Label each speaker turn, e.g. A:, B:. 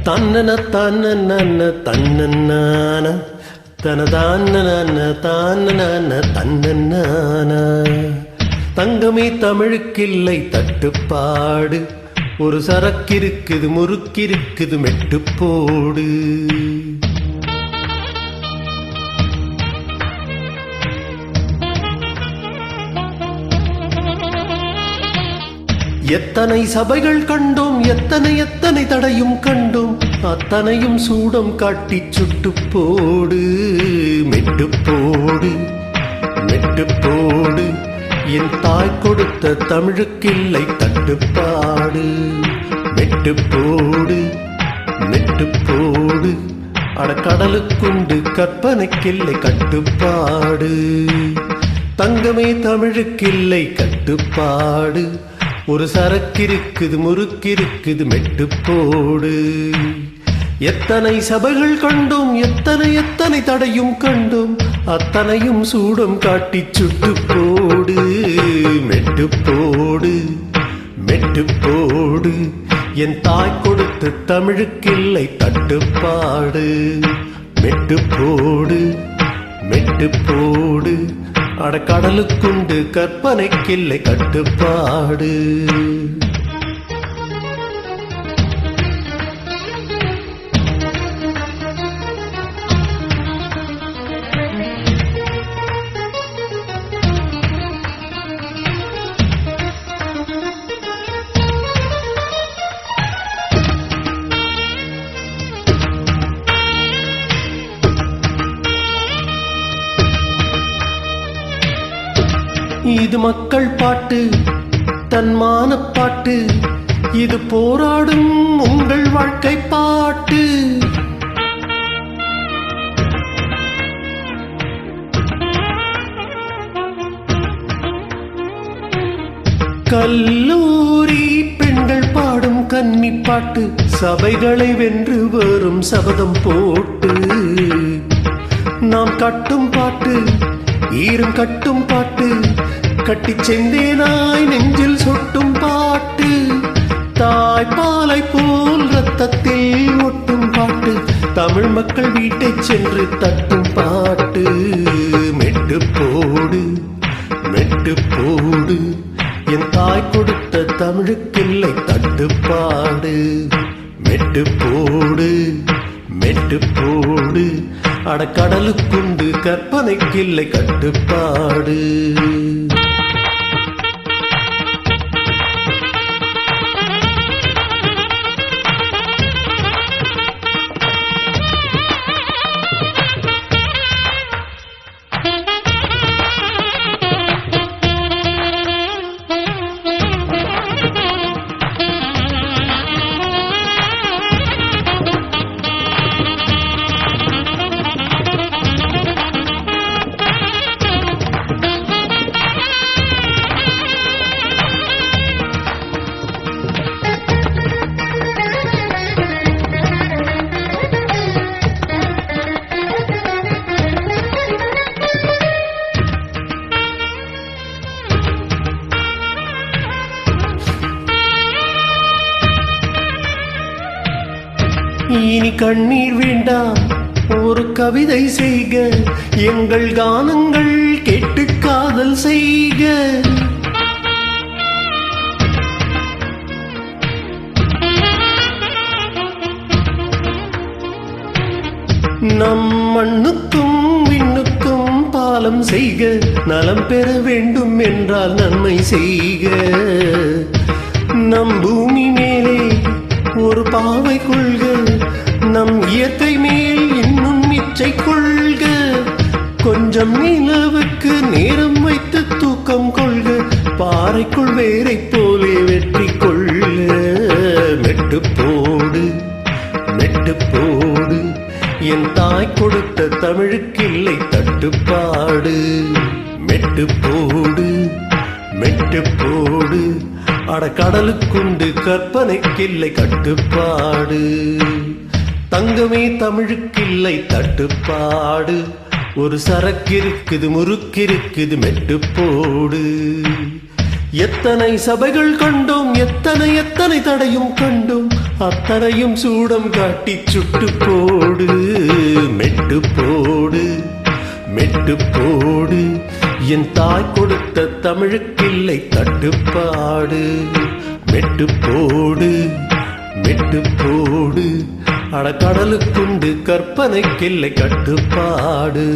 A: தன்னன தன்னன தன்னன தனதான தான தன்னன. தங்கமே தமிழுக்கில்லை தட்டுப்பாடு, ஒரு சரக்கிருக்குது முறுக்கிருக்குது மெட்டு போடு. எத்தனை சபைகள் கண்டோம், எத்தனை எத்தனை தடையும் கண்டோம், அத்தனையும் சூடம் காட்டி சுட்டு போடு. மெட்டு போடு மெட்டு போடு, என் தாய் கொடுத்த தமிழுக்கில்லை தட்டுப்பாடு. மெட்டு போடு மெட்டு போடு, அடக்கடலுக்குண்டு கற்பனைக்கில்லை கட்டுப்பாடு. தங்கமே தமிழுக்கில்லை கட்டுப்பாடு, ஒரு சரக்கிருக்குது முறுக்கிருக்குது மெட்டு போடு. எத்தனை சபைகள் கண்டோம், எத்தனை எத்தனை தடையும் கண்டோம், அத்தனையும் சூடம் காட்டி சுட்டு போடு. மெட்டு போடு மெட்டு போடு, என் தாய் கொடுத்த தமிழுக்கில்லை தட்டுப்பாடு. மெட்டு போடு மெட்டு போடு, அடக்கடலுக்குண்டு கற்பனைக்கில்லை கட்டுப்பாடு. இது மக்கள் பாட்டு, தன்மான பாட்டு, இது போராடும் உங்கள் வாழ்க்கை பாட்டு. கல்லூரி பெண்கள் பாடும் கன்னி பாட்டு, சபைகளை வென்று வரும் சபதம் போட்டு. நாம் கட்டும் பாட்டு, ஈரும் கட்டும் பாட்டு, கட்டி செந்தேனாய் நெஞ்சில் சொட்டும் பாட்டு. தாய்ப்பாலை போல் ரத்தத்தில் ஒட்டும் பாட்டு, தமிழ் மக்கள் வீட்டை சென்று தட்டும் பாட்டு. மெட்டு போடு மெட்டு போடு, என் தாய் கொடுத்த தமிழுக்கில்லை தட்டுப்பாடு. மெட்டு போடு மெட்டு போடு, அடக்கடலுக்குண்டு கற்பனைக்கில்லை கட்டுப்பாடு. இனி கண்ணீர் வேண்டாம், ஒரு கவிதை செய்க, எங்கள் கானங்கள் கேட்டு காதல் செய்க. நம் மண்ணுக்கும் விண்ணுக்கும் பாலம் செய்க, நலம் பெற வேண்டும் என்றால் நன்மை செய்க. நம் பூமி மேலே ஒரு பாவை கொள்க, நம் இயற்கை மேல் இன்னும் இச்சை கொள்க. கொஞ்சம் நிலவுக்கு நேரம் வைத்து தூக்கம் கொள்க, பாறைக்குள் வேரை போலே வெற்றி கொள்க. மெட்டு போடு மெட்டு போடு, என் தாய் கொடுத்த தமிழுக்கில்லை தட்டுப்பாடு. மெட்டு போடு மெட்டு போடு, அடக்கடலுக்குண்டு கற்பனைக்கில்லை கட்டுப்பாடு. தங்கமே தமிழுக்கில்லை தட்டுப்பாடு, ஒரு சரக்கிருக்குது முறுக்கிருக்குது மெட்டு போடு. எத்தனை சபைகள் கண்டோம், எத்தனை எத்தனை தடையும் கண்டோம், அத்தனையும் சூடம் காட்டி சுட்டு போடு, மெட்டு போடு, மெட்டு போடு. என் தாய் கொடுத்த தமிழுக்கில்லை தட்டுப்பாடு. மெட்டு போடு, மெட்டு போடு. அட கடலுக்குண்டு கற்பனைக்கில்லை கட்டுப்பாடு.